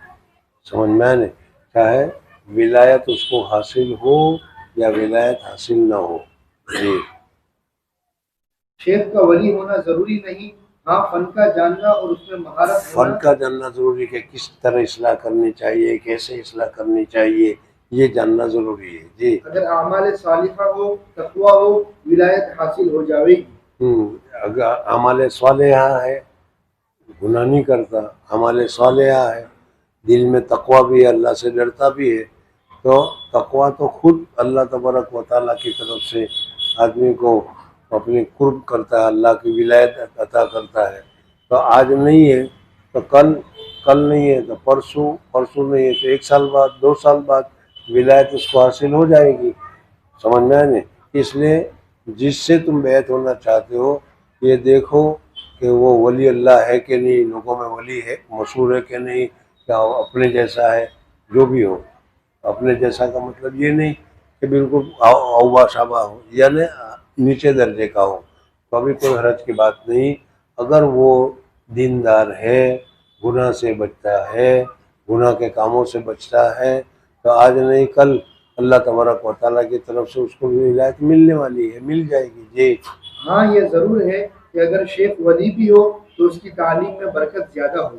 سمجھ میں نہیں؟ چاہے ولایت اس کو حاصل ہو یا ولایت حاصل نہ ہو. جی. شیخ کا ولی ہونا ضروری نہیں، ہاں فن کا جاننا اور اس میں مہارت فن ہونا. کا جاننا ضروری ہے کہ کس طرح اصلاح کرنی چاہیے، کیسے اصلاح کرنی چاہیے، یہ جاننا ضروری ہے. جی. اگر اعمال صالحہ ہو، تقویٰ ہو، ولایت حاصل ہو جاوے گی. اگر اعمال صالحہ ہے، گناہ نہیں کرتا، اعمال صالحہ ہے، دل میں تقویٰ بھی ہے، اللہ سے ڈرتا بھی ہے، تو تقویٰ تو خود اللہ تبارک و تعالیٰ کی طرف سے آدمی کو اپنی قرب کرتا ہے، اللہ کی ولایت عطا کرتا ہے. تو آج نہیں ہے تو کل نہیں ہے تو پرسوں نہیں ہے تو 1 سال بعد، 2 سال بعد ولایت اس کو حاصل ہو جائے گی. سمجھ میں آئے؟ اس لیے جس سے تم بیعت ہونا چاہتے ہو یہ دیکھو کہ وہ ولی اللہ ہے کہ نہیں، لوگوں میں ولی ہے، مشہور ہے کہ نہیں، کیا وہ اپنے جیسا ہے. جو بھی ہو، اپنے جیسا کا مطلب یہ نہیں کہ بالکل اوبا شابا ہو، یعنی نیچے درجے کا ہو، تو ابھی کوئی حرج کی بات نہیں. اگر وہ دیندار ہے، گناہ سے بچتا ہے، گناہ کے کاموں سے بچتا ہے، تو آج نہیں کل اللہ تبارک و تعالیٰ کی طرف سے اس کو بھی ولایت ملنے والی ہے، مل جائے گی. جی. ہاں یہ ضرور ہے کہ اگر شیخ ولی بھی ہو تو اس کی تعلیم میں برکت زیادہ ہوگی.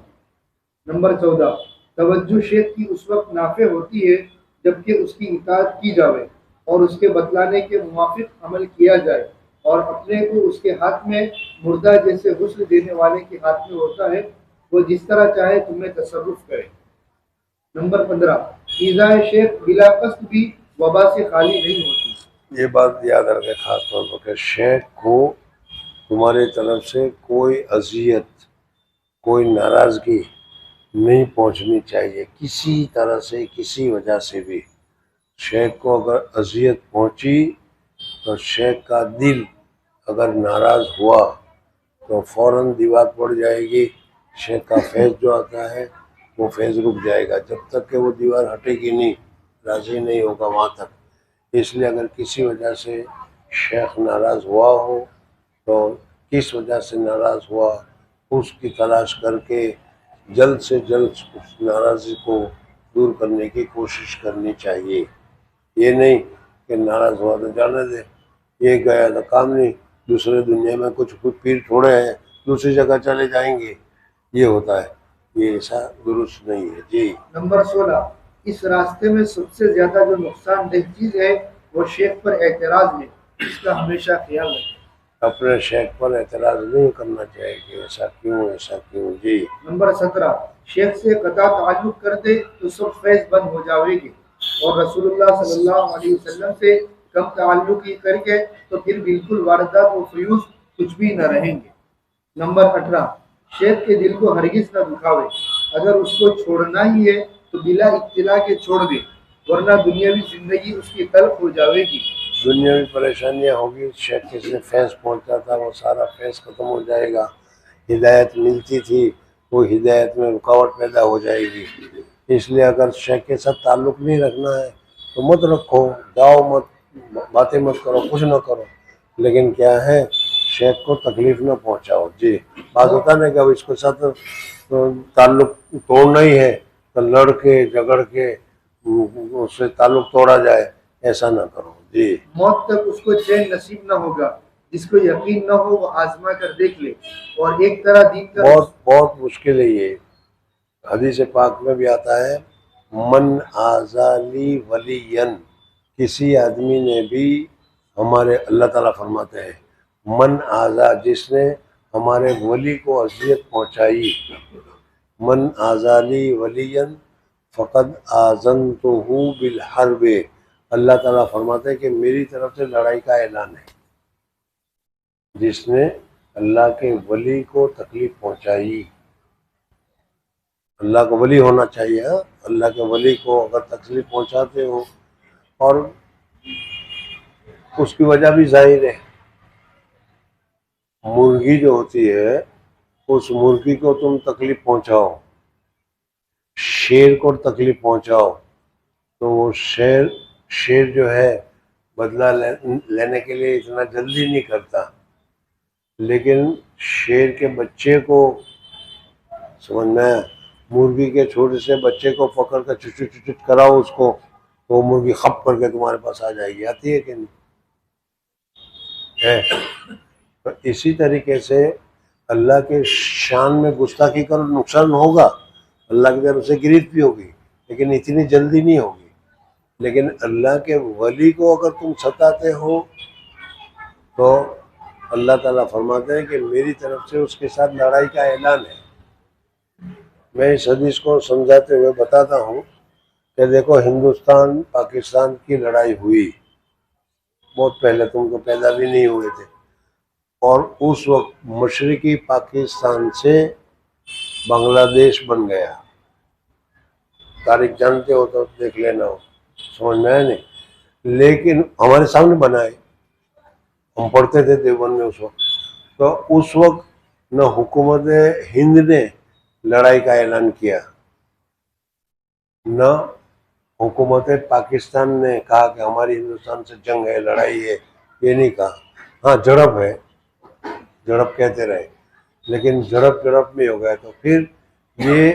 نمبر 14، توجہ شیخ کی اس وقت نافع ہوتی ہے جبکہ اس کی اطاعت کی جاوے اور اس کے بتلانے کے موافق عمل کیا جائے، اور اپنے کو اس کے ہاتھ میں مردہ جیسے غسل دینے والے کے ہاتھ میں ہوتا ہے، وہ جس طرح چاہے تمہیں تصرف کرے. نمبر 15، ایذائے شیخ بلا قصد بھی وبا سے خالی نہیں ہوتی. یہ بات یاد رکھے خاص طور پر کہ شیخ کو تمہاری طرف سے کوئی اذیت، کوئی ناراضگی نہیں پہنچنی چاہیے کسی طرح سے، کسی وجہ سے بھی. شیخ کو اگر اذیت پہنچی تو شیخ کا دل اگر ناراض ہوا تو فوراً دیوار پڑ جائے گی. شیخ کا فیض جو آتا ہے وہ فیض رک جائے گا، جب تک کہ وہ دیوار ہٹے گی نہیں، راضی نہیں ہوگا وہاں تک. اس لیے اگر کسی وجہ سے شیخ ناراض ہوا ہو تو کس وجہ سے ناراض ہوا اس کی تلاش کر کے جلد سے جلد اس ناراضی کو دور کرنے کی کوشش کرنی چاہیے. یہ نہیں کہ ناراض ہوا تو جانے دے، یہ گیا تو کام نہیں، دوسرے دنیا میں کچھ پیر تھوڑے ہیں، دوسری جگہ چلے جائیں گے، یہ ہوتا ہے. یہ ایسا درست نہیں ہے. جی. نمبر 16، اس راستے میں سب سے زیادہ جو نقصان دہ چیز ہے وہ شیخ پر اعتراض ہے، اس کا ہمیشہ خیال رکھیں. اپنے شیخ پر اعتراض نہیں کرنا چاہیے کہ ایسا کیوں، ایسا کیوں. جی. نمبر 17، شیخ سے قطع تعلق کر دے تو سب فیض بند ہو جاوے گی، اور رسول اللہ صلی اللہ علیہ وسلم سے کم تعلق ہی کر کے تو پھر بالکل واردات و فیوز کچھ بھی نہ رہیں گے. نمبر 18، شیخ کے دل کو ہرگز نہ دکھاوے، اگر اس کو چھوڑنا ہی ہے تو بلا اطلاع کے چھوڑ دے، ورنہ دنیاوی زندگی اس کی تلخ ہو جاوے گی. دنیاوی پریشانیاں ہوگی، شیخ کسی فیض پہنچتا تھا وہ سارا فیض ختم ہو جائے گا، ہدایت ملتی تھی وہ ہدایت میں رکاوٹ پیدا ہو جائے گی. اس لیے اگر شیخ کے ساتھ تعلق نہیں رکھنا ہے تو مت رکھو، جاؤ مت، باتیں مت کرو، کچھ نہ کرو، لیکن کیا ہے شیخ کو تکلیف نہ پہنچاؤ. جی بات ہوتا نا کہ اب اس کے ساتھ تعلق توڑنا ہی ہے تو لڑ کے جھگڑ کے اس سے تعلق توڑا جائے، ایسا نہ کرو. جی موت تک اس کو چین نصیب نہ ہوگا. جس کو یقین نہ ہو وہ آزما کر دیکھ لے. اور ایک طرح دین کا بہت بہت مشکل ہے یہ. حدیث پاک میں بھی آتا ہے من آزالی ولین، کسی آدمی نے بھی ہمارے، اللہ تعالیٰ فرماتے ہیں من آزا، جس نے ہمارے ولی کو اذیت پہنچائی، من آزالی ولین فقد آذنتہ بالحرب، اللہ تعالیٰ فرماتے ہیں کہ میری طرف سے لڑائی کا اعلان ہے. جس نے اللہ کے ولی کو تکلیف پہنچائی، اللہ کا ولی ہونا چاہیے. اللہ کے ولی کو اگر تکلیف پہنچاتے ہو، اور اس کی وجہ بھی ظاہر ہے. مرغی جو ہوتی ہے اس مرغی کو تم تکلیف پہنچاؤ، شیر کو تکلیف پہنچاؤ تو وہ شیر جو ہے بدلہ لینے کے لیے اتنا جلدی نہیں کرتا، لیکن شیر کے بچے کو سمجھنا ہے، مرغی کے چھوٹے سے بچے کو پکڑ کر چچ کراؤ اس کو تو وہ مرغی خپ کر کے تمہارے پاس آ جائے گی. آتی ہے کہ نہیں ہے؟ تو اسی طریقے سے اللہ کے شان میں گستاخی کرو، نقصان ہوگا، اللہ کی طرف سے گرفت بھی ہوگی لیکن اتنی جلدی نہیں ہوگی. لیکن اللہ کے ولی کو اگر تم ستاتے ہو تو اللہ تعالیٰ فرماتے ہیں کہ میری طرف سے اس کے ساتھ لڑائی کا اعلان ہے. میں اس حدیث کو سمجھاتے ہوئے بتاتا ہوں کہ دیکھو ہندوستان پاکستان کی لڑائی ہوئی بہت پہلے، تم تو پیدا بھی نہیں ہوئے تھے، اور اس وقت مشرقی پاکستان سے بنگلہ دیش بن گیا. تاریخ جانتے ہو تو دیکھ لینا، ہو سمجھ میں آیا نہیں، لیکن ہمارے سامنے بنا ہے، ہم پڑھتے تھے دیوبند میں اس وقت. تو اس وقت نہ حکومت ہند نے لڑائی کا اعلان کیا، نہ حکومت پاکستان نے کہا کہ ہماری ہندوستان سے جنگ ہے، لڑائی ہے، یہ نہیں کہا. ہاں جھڑپ ہے، جھڑپ کہتے رہے، لیکن جھڑپ میں ہو گیا. تو پھر یہ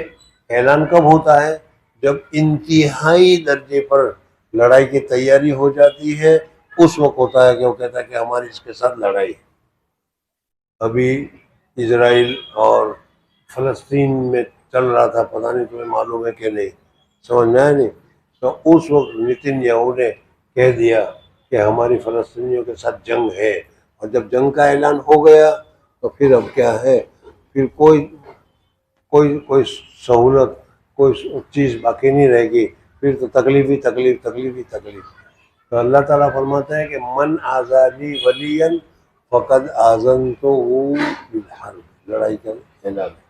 اعلان کب ہوتا ہے؟ جب انتہائی درجے پر لڑائی کی تیاری ہو جاتی ہے، اس وقت ہوتا ہے کہ وہ کہتا ہے کہ ہماری اس کے ساتھ لڑائی. ابھی اسرائیل اور فلسطین میں چل رہا تھا، پتہ نہیں تمہیں معلوم ہے کہ نہیں، سمجھ میں آیا نہیں. تو اس وقت نتن یاہو نے کہہ دیا کہ ہماری فلسطینیوں کے ساتھ جنگ ہے، اور جب جنگ کا اعلان ہو گیا تو پھر اب کیا ہے، پھر کوئی سہولت، کوئی چیز باقی نہیں رہے گی، پھر تو تکلیف ہی تکلیف، تکلیف ہی تکلیف. تو اللہ تعالیٰ فرماتا ہے کہ من آزادی ولین فقد آذنتہ بالحرب، لڑائی کا اعلان ہے.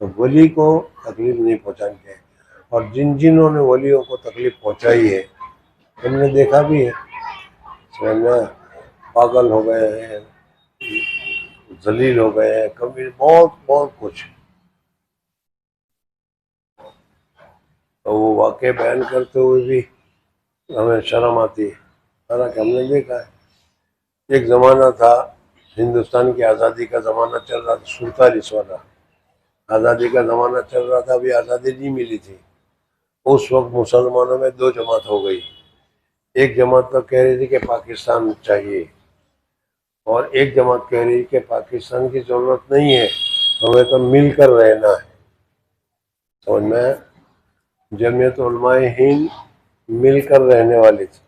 تو ولی کو تکلیف نہیں پہنچانی چاہیے. اور جنہوں نے ولیوں کو تکلیف پہنچائی ہے ہم نے دیکھا بھی ہے، سمجھنا، پاگل ہو گئے ہیں، ذلیل ہو گئے ہیں، کبھی بہت کچھ. تو وہ واقعہ بیان کرتے ہوئے بھی ہمیں شرم آتی ہے، حالانکہ ہم نے دیکھا ہے. ایک زمانہ تھا ہندوستان کی آزادی کا زمانہ چل رہا تھا، 47 والا آزادی کا زمانہ چل رہا تھا، ابھی آزادی نہیں ملی تھی. اس وقت مسلمانوں میں 2 جماعت ہو گئی. ایک جماعت تو کہہ رہی تھی کہ پاکستان چاہیے، اور ایک جماعت کہہ رہی کہ پاکستان کی ضرورت نہیں ہے، ہمیں تو مل کر رہنا ہے. سمجھ میں جمعیت علماء ہند مل کر رہنے والی تھی،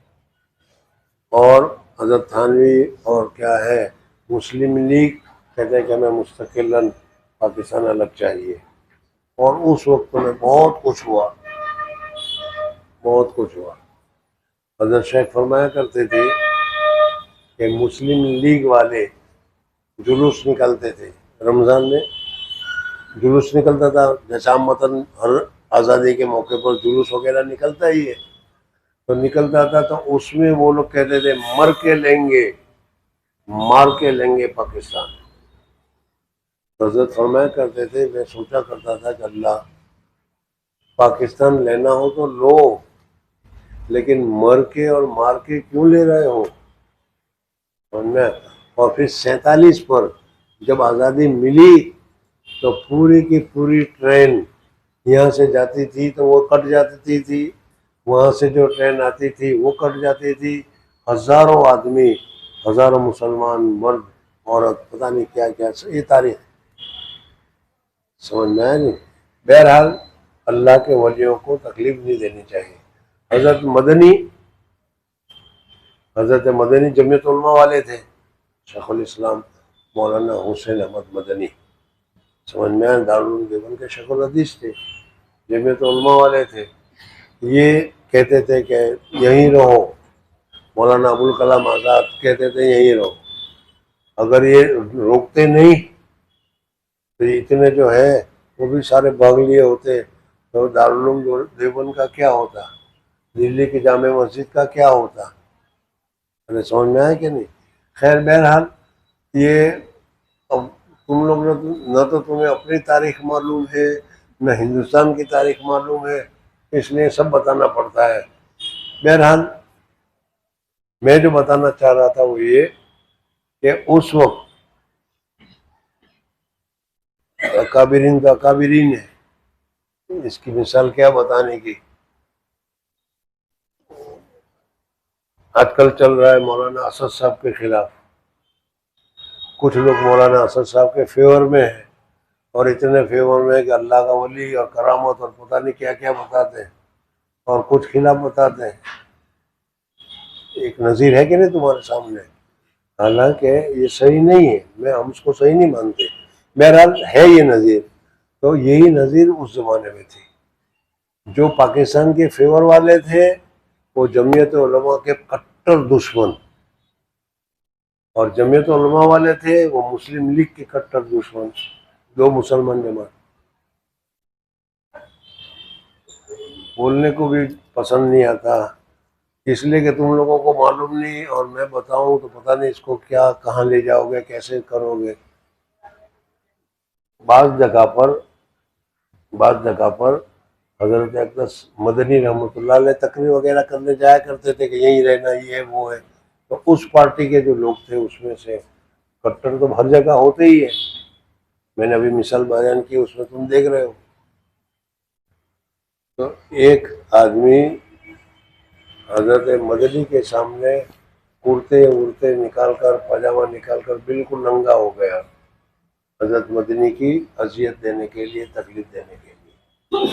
اور حضرت تھانوی اور کیا ہے مسلم لیگ کہتے ہیں کہ ہمیں مستقلاً پاکستان الگ چاہیے. اور اس وقت میں بہت کچھ ہوا. حضرت شیخ فرمایا کرتے تھے کہ مسلم لیگ والے جلوس نکالتے تھے، رمضان میں جلوس نکلتا تھا، جیسا مثلاً ہر آزادی کے موقع پر جلوس وغیرہ نکلتا ہی ہے. تو نکلتا تھا تو اس میں وہ لوگ کہتے تھے مر کے لیں گے، مار کے لیں گے پاکستان۔ تو حضرت فرمایا کرتے تھے، میں سوچا کرتا تھا کہ اللہ، پاکستان لینا ہو تو لو، لیکن مر کے اور مار کے کیوں لے رہے ہو؟ اور پھر 47 پر جب آزادی ملی تو پوری کی پوری ٹرین یہاں سے جاتی تھی تو وہ کٹ جاتی تھی، وہاں سے جو ٹرین آتی تھی وہ کٹ جاتی تھی، ہزاروں آدمی، ہزاروں مسلمان، مرد عورت، پتہ نہیں کیا کیا، یہ تاریخ سمجھ میں آیا نہیں۔ بہرحال اللہ کے ولیوں کو تکلیف نہیں دینی چاہیے۔ حضرت مدنی جمعیت علماء والے تھے، شیخ الاسلام مولانا حسین احمد مدنی، سمجھ میں آیا، دارالعلوم دیوبند کے شیخ الحدیث تھے، جمعیت علماء والے تھے۔ یہ کہتے تھے کہ یہیں رہو، مولانا ابوالکلام آزاد کہتے تھے یہیں رہو، اگر یہ روکتے نہیں تو اتنے جو ہے وہ بھی سارے بھاگ لیے ہوتے، تو دارالعلوم دیوبند کا کیا ہوتا، دلی کی جامع مسجد کا کیا ہوتا؟ سمجھ میں آیا کہ نہیں؟ خیر بہرحال یہ اب تم لوگ نہ تو تمہیں اپنی تاریخ معلوم ہے، نہ ہندوستان کی تاریخ معلوم ہے، اس لیے سب بتانا پڑتا ہے۔ بہرحال میں جو بتانا چاہ رہا تھا وہ یہ کہ اس وقت اکابرین کا اکابرین ہے، اس کی مثال کیا بتانے کی۔ آج کل چل رہا ہے مولانا اسد صاحب کے خلاف، کچھ لوگ مولانا اسد صاحب کے فیور میں ہیں، اور اتنے فیور میں کہ اللہ کا ولی اور کرامت اور پتہ نہیں کیا کیا بتاتے ہیں، اور کچھ خلاف بتاتے ہیں۔ ایک نظیر ہے کہ نہیں تمہارے سامنے، حالانکہ یہ صحیح نہیں ہے، ہم اس کو صحیح نہیں مانتے، بہرحال ہے یہ نظیر۔ تو یہی نظیر اس زمانے میں تھی، جو پاکستان کے فیور والے تھے وہ جمعیت علماء کے کٹر دشمن، اور جمعیت علماء والے تھے وہ مسلم لیگ کے کٹر دشمن، دو مسلمان جماعت۔ بولنے کو بھی پسند نہیں آتا، اس لیے کہ تم لوگوں کو معلوم نہیں، اور میں بتاؤں تو پتہ نہیں اس کو کیا کہاں لے جاؤ گے، کیسے کرو گے۔ بعض جگہ پر حضرت اقدس مدنی رحمۃ اللہ علیہ تقریر وغیرہ کرنے جایا کرتے تھے کہ یہیں رہنا، یہ وہ ہے، تو اس پارٹی کے جو لوگ تھے اس میں سے کٹر تو ہر جگہ ہوتے ہی ہے، میں نے ابھی مثال بیان کی، اس میں تم دیکھ رہے ہو۔ تو ایک آدمی حضرت مدنی کے سامنے کرتے نکال کر، پاجامہ نکال کر بالکل ننگا ہو گیا، حضرت مدنی کی اذیت دینے کے لیے، تکلیف دینے کے لیے۔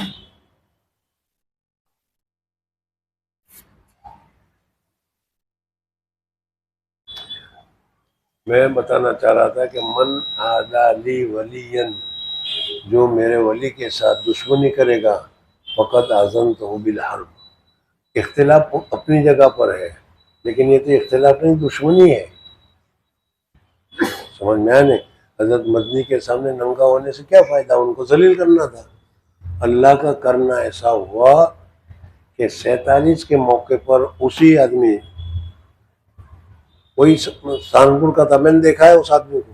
میں بتانا چاہ رہا تھا کہ من عادی لی ولیا، جو میرے ولی کے ساتھ دشمنی کرے گا فقط آذنتہ بالحرب۔ اختلاف اپنی جگہ پر ہے، لیکن یہ تو اختلاف نہیں، دشمنی ہے، سمجھ میں آنے۔ حضرت مدنی کے سامنے ننگا ہونے سے کیا فائدہ، ان کو ذلیل کرنا تھا۔ اللہ کا کرنا ایسا ہوا کہ 47 کے موقع پر اسی آدمی، وہی سہارنپور کا تھا، میں نے دیکھا ہے اس آدمی کو،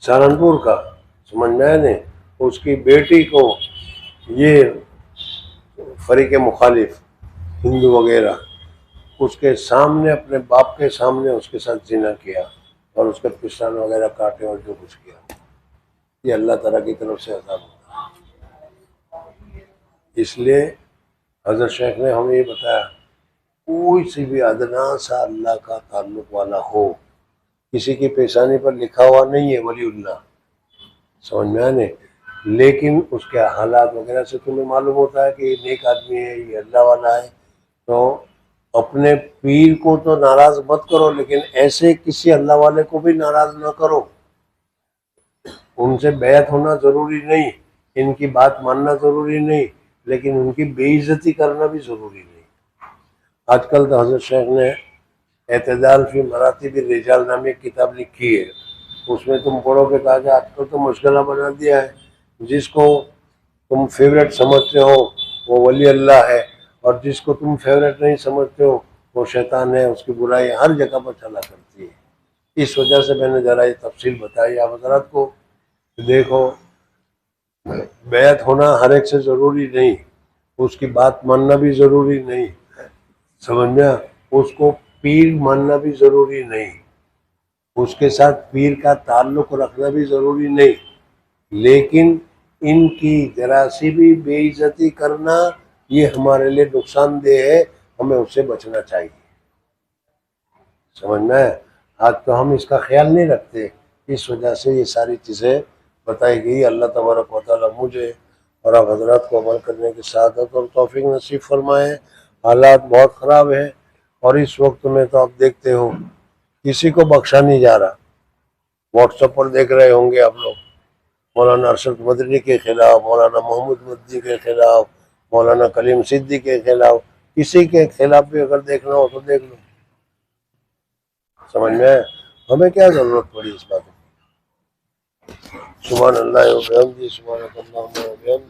سہارنپور کا، سمجھ میں آنے، اس کی بیٹی کو یہ فریق مخالف ہندو وغیرہ اس کے سامنے، اپنے باپ کے سامنے اس کے ساتھ زنا کیا، اور اس کے پستان وغیرہ کاٹے اور جو کچھ کیا۔ یہ اللہ تعالیٰ کی طرف سے عذاب ہوتا ہے۔ اس لیے حضرت شیخ نے ہمیں یہ بتایا، کوئی سی بھی ادنا سا اللہ کا تعلق والا ہو، کسی کی پیشانی پر لکھا ہوا نہیں ہے ولی اللہ، سمجھ میں آنے، لیکن اس کے حالات وغیرہ سے تمہیں معلوم ہوتا ہے کہ یہ نیک آدمی ہے، یہ اللہ والا ہے، تو اپنے پیر کو تو ناراض مت کرو، لیکن ایسے کسی اللہ والے کو بھی ناراض نہ کرو۔ ان سے بیعت ہونا ضروری نہیں، ان کی بات ماننا ضروری نہیں، لیکن ان کی بے عزتی کرنا بھی ضروری نہیں۔ آج کل تو حضرت شیخ نے اعتدال فی مراتب الرجال نامی ایک کتاب لکھی ہے، اس میں تم پڑھو گے تاکہ آج کل تو مشغلہ بنا دیا ہے، جس کو تم فیوریٹ سمجھتے ہو وہ ولی اللہ ہے، اور جس کو تم فیوریٹ نہیں سمجھتے ہو وہ شیطان ہے، اس کی برائی ہر جگہ پر چلا کرتی ہے۔ اس وجہ سے میں نے ذرا یہ تفصیل بتائی آپ حضرات کو کہ دیکھو بیعت ہونا ہر ایک سے ضروری نہیں، اس کی بات ماننا بھی ضروری نہیں، سمجھنا، اس کو پیر ماننا بھی ضروری نہیں، اس کے ساتھ پیر کا تعلق رکھنا بھی ضروری نہیں، لیکن ان کی ذرا سی بھی بے عزتی کرنا یہ ہمارے لیے نقصان دہ ہے، ہمیں اس سے بچنا چاہیے، سمجھنا ہے۔ آج تو ہم اس کا خیال نہیں رکھتے، اس وجہ سے یہ ساری چیزیں بتائی گئی۔ اللہ تبارک و تعالیٰ مجھے اور آپ حضرات کو عمل کرنے کی سعادت اور توفیق نصیب فرمائے۔ حالات بہت خراب ہیں، اور اس وقت میں تو آپ دیکھتے ہو کسی کو بخشا نہیں جا رہا۔ واٹس ایپ پر دیکھ رہے ہوں گے آپ لوگ، مولانا ارشد مدنی کے خلاف، مولانا محمود مدنی کے خلاف، مولانا کلیم صدی کے خلاف، کسی کے خلاف بھی اگر دیکھنا ہو تو دیکھ لو، سمجھ میں ہے؟ ہمیں کیا ضرورت پڑی اس بات کی؟ سبحان اللہ و بحمدہ، سبحانک اللہم و بحمدک۔